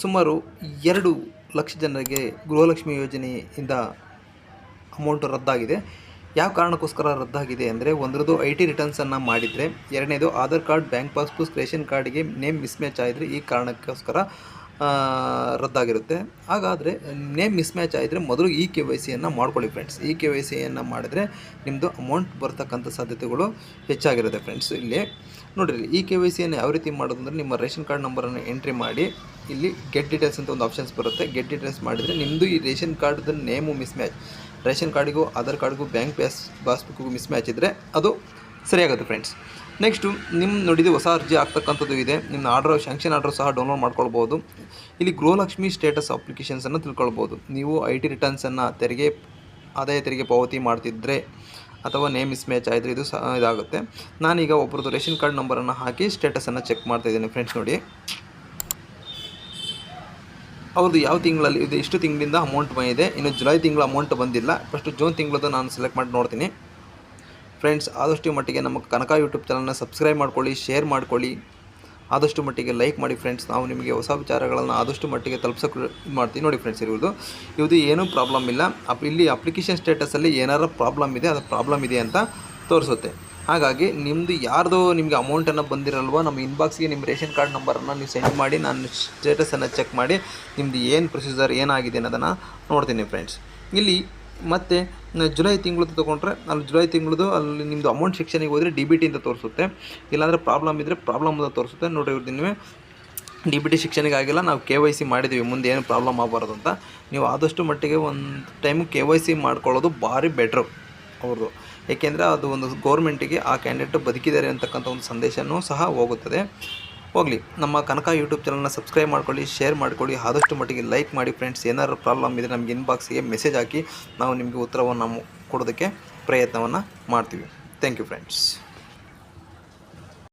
ಸುಮಾರು 2 ಲಕ್ಷ ಜನರಿಗೆ ಗೃಹಲಕ್ಷ್ಮಿ ಯೋಜನೆಯಿಂದ ಅಮೌಂಟ್ ರದ್ದಾಗಿದೆ. ಯಾವ ಕಾರಣಕ್ಕೋಸ್ಕರ ರದ್ದಾಗಿದೆ ಅಂದರೆ, ಒಂದರದು IT ರಿಟರ್ನ್ಸನ್ನು ಮಾಡಿದರೆ, ಎರಡನೇದು Aadhaar card, bank passbook, ration ಕಾರ್ಡಿಗೆ ನೇಮ್ ಮಿಸ್ಮ್ಯಾಚ್ ಆಗಿದ್ರೆ ಈ ಕಾರಣಕ್ಕೋಸ್ಕರ ರದ್ದಾಗಿರುತ್ತೆ. ಹಾಗಾದರೆ ನೇಮ್ ಮಿಸ್ಮ್ಯಾಚ್ ಆಗಿದ್ರೆ ಮೊದಲು KYCಯನ್ನು ಮಾಡ್ಕೊಳ್ಳಿ ಫ್ರೆಂಡ್ಸ್. KYCಯನ್ನು ಮಾಡಿದ್ರೆ ನಿಮ್ಮದು ಅಮೌಂಟ್ ಬರ್ತಕ್ಕಂಥ ಸಾಧ್ಯತೆಗಳು ಹೆಚ್ಚಾಗಿರುತ್ತೆ ಫ್ರೆಂಡ್ಸ್. ಇಲ್ಲಿ ನೋಡಿರಿ, KYCಯನ್ನು ಯಾವ ರೀತಿ ಮಾಡೋದು ಅಂದರೆ, ನಿಮ್ಮ ರೇಷನ್ ಕಾರ್ಡ್ ನಂಬರನ್ನು ಎಂಟ್ರಿ ಮಾಡಿ ಇಲ್ಲಿ ಗೆಟ್ ಡೀಟೇಲ್ಸ್ ಅಂತ ಒಂದು ಆಪ್ಷನ್ಸ್ ಬರುತ್ತೆ. ಗೆಟ್ ಡೀಟೇಲ್ಸ್ ಮಾಡಿದರೆ ನಿಮ್ಮದು ಈ ರೇಷನ್ ಕಾರ್ಡ್ದು ನೇಮು ಮಿಸ್ಮ್ಯಾಚ್, ರೇಷನ್ ಕಾರ್ಡಿಗೂ ಆಧಾರ್ ಕಾರ್ಡ್ಗೂ ಬ್ಯಾಂಕ್ ಪಾಸ್ಬುಕ್ಕಿಗೂ ಮಿಸ್ಮ್ಯಾಚ್ ಇದ್ದರೆ ಅದು ಸರಿಯಾಗುತ್ತೆ ಫ್ರೆಂಡ್ಸ್. ನೆಕ್ಸ್ಟು ನಿಮ್ಮ ನೋಡಿದ್ದು ಹೊಸ ಅರ್ಜಿ ಆಗ್ತಕ್ಕಂಥದ್ದು ಇದೆ. ನಿಮ್ಮ ಶಾಂಕ್ಷನ್ ಆರ್ಡರ್ ಸಹ ಡೌನ್ಲೋಡ್ ಮಾಡ್ಕೊಳ್ಬೋದು. ಇಲ್ಲಿ ಗೃಹಲಕ್ಷ್ಮಿ ಸ್ಟೇಟಸ್ ಅಪ್ಲಿಕೇಶನ್ಸನ್ನು ತಿಳ್ಕೊಳ್ಬೋದು. ನೀವು IT ರಿಟರ್ನ್ಸನ್ನು ಆದಾಯ ತೆರಿಗೆ ಪಾವತಿ ಮಾಡ್ತಿದ್ರೆ ಅಥವಾ ನೇಮ್ ಮಿಸ್ಮ್ಯಾಚ್ ಆಗಿದ್ರೆ ಇದು ಸಹ ಇದಾಗುತ್ತೆ. ನಾನೀಗ ಒಬ್ಬರದ್ದು ರೇಷನ್ ಕಾರ್ಡ್ ನಂಬರನ್ನು ಹಾಕಿ ಸ್ಟೇಟಸನ್ನು ಚೆಕ್ ಮಾಡ್ತಾಯಿದ್ದೀನಿ ಫ್ರೆಂಡ್ಸ್. ನೋಡಿ, ಅವ್ರದ್ದು ಯಾವ ತಿಂಗಳಲ್ಲಿ ಇದು, ಇಷ್ಟು ತಿಂಗಳಿಂದ ಅಮೌಂಟ್ ಬಂದಿದೆ, ಇನ್ನು ಜುಲೈ ತಿಂಗಳ ಅಮೌಂಟ್ ಬಂದಿಲ್ಲ. ಫಸ್ಟು ಜೂನ್ ತಿಂಗಳದ್ದು ನಾನು ಸೆಲೆಕ್ಟ್ ಮಾಡಿ ನೋಡ್ತೀನಿ ಫ್ರೆಂಡ್ಸ್. ಆದಷ್ಟು ಮಟ್ಟಿಗೆ ನಮ್ಮ ಕನಕ ಯೂಟ್ಯೂಬ್ ಚಾನಲ್ನ ಸಬ್ಸ್ಕ್ರೈಬ್ ಮಾಡ್ಕೊಳ್ಳಿ, ಶೇರ್ ಮಾಡ್ಕೊಳ್ಳಿ, ಆದಷ್ಟು ಮಟ್ಟಿಗೆ ಲೈಕ್ ಮಾಡಿ ಫ್ರೆಂಡ್ಸ್. ನಾವು ನಿಮಗೆ ಹೊಸ ವಿಚಾರಗಳನ್ನು ಆದಷ್ಟು ಮಟ್ಟಿಗೆ ತಲುಪಿಸೋಕೆ ಮಾಡ್ತೀವಿ. ನೋಡಿ ಫ್ರೆಂಡ್ಸ್, ಇದು ಏನೂ ಪ್ರಾಬ್ಲಮ್ ಇಲ್ಲ. ಇಲ್ಲಿ ಅಪ್ಲಿಕೇಶನ್ ಸ್ಟೇಟಸಲ್ಲಿ ಏನಾರು ಪ್ರಾಬ್ಲಮ್ ಇದೆ, ಅದು ಪ್ರಾಬ್ಲಮ್ ಇದೆ ಅಂತ ತೋರಿಸುತ್ತೆ. ಹಾಗಾಗಿ ನಿಮ್ಮದು ಯಾರ್ದು ನಿಮಗೆ ಅಮೌಂಟನ್ನು ಬಂದಿರಲ್ವ, ನಮ್ಮ ಇನ್ಬಾಕ್ಸ್ಗೆ ನಿಮ್ಮ ರೇಷನ್ ಕಾರ್ಡ್ ನಂಬರನ್ನು ನೀವು ಸೆಂಡ್ ಮಾಡಿ, ನಾನು ಸ್ಟೇಟಸನ್ನು ಚೆಕ್ ಮಾಡಿ ನಿಮ್ಮದು ಏನು ಪ್ರೊಸೀಜರ್ ಏನಾಗಿದೆ ಅನ್ನೋದನ್ನು ನೋಡ್ತೀನಿ ಫ್ರೆಂಡ್ಸ್. ಇಲ್ಲಿ ಮತ್ತು ಜುಲೈ ತಿಂಗಳದ್ದು ತೊಗೊಂಡ್ರೆ, ಅಲ್ಲಿ ಜುಲೈ ತಿಂಗಳದ್ದು ಅಲ್ಲಿ ನಿಮ್ಮದು ಅಮೌಂಟ್ ಸೆಕ್ಷನಿಗೆ ಹೋದರೆ DBT ಅಂತ ತೋರಿಸುತ್ತೆ. ಇಲ್ಲಾಂದರೆ ಪ್ರಾಬ್ಲಮ್ ಇದ್ದರೆ ಪ್ರಾಬ್ಲಮ್ ಅಂತ ತೋರಿಸುತ್ತೆ. ನೋಡಿ, ನೀವು DBT ಸೆಕ್ಷನಿಗೆ ಆಗಿಲ್ಲ, ನಾವು KYC ಮಾಡಿದ್ದೀವಿ, ಮುಂದೆ ಏನು ಪ್ರಾಬ್ಲಮ್ ಆಗಬಾರ್ದು ಅಂತ. ನೀವು ಆದಷ್ಟು ಮಟ್ಟಿಗೆ ಒಂದು ಟೈಮು KYC ಮಾಡ್ಕೊಳ್ಳೋದು ಭಾರಿ ಬೆಟ್ರು ಅವ್ರದ್ದು. ಏಕೆಂದರೆ ಅದು ಒಂದು ಗೌರ್ಮೆಂಟಿಗೆ ಆ ಕ್ಯಾಂಡಿಡೇಟ್ ಬದುಕಿದ್ದಾರೆ ಅಂತಕ್ಕಂಥ ಒಂದು ಸಂದೇಶವೂ ಸಹ ಹೋಗುತ್ತದೆ. ಹೋಗಲಿ, ನಮ್ಮ ಕನಕ ಯೂಟ್ಯೂಬ್ ಚಾನಲ್ನ ಸಬ್ಸ್ಕ್ರೈಬ್ ಮಾಡ್ಕೊಳ್ಳಿ, ಶೇರ್ ಮಾಡ್ಕೊಳ್ಳಿ, ಆದಷ್ಟು ಮಟ್ಟಿಗೆ ಲೈಕ್ ಮಾಡಿ ಫ್ರೆಂಡ್ಸ್. ಏನಾದ್ರು ಪ್ರಾಬ್ಲಮ್ ಇದೆ ನಮಗೆ ಇನ್ಬಾಕ್ಸಿಗೆ ಮೆಸೇಜ್ ಹಾಕಿ, ನಾವು ನಿಮಗೆ ಉತ್ತರವನ್ನು ಕೊಡೋದಕ್ಕೆ ಪ್ರಯತ್ನವನ್ನು ಮಾಡ್ತೀವಿ. Thank you friends.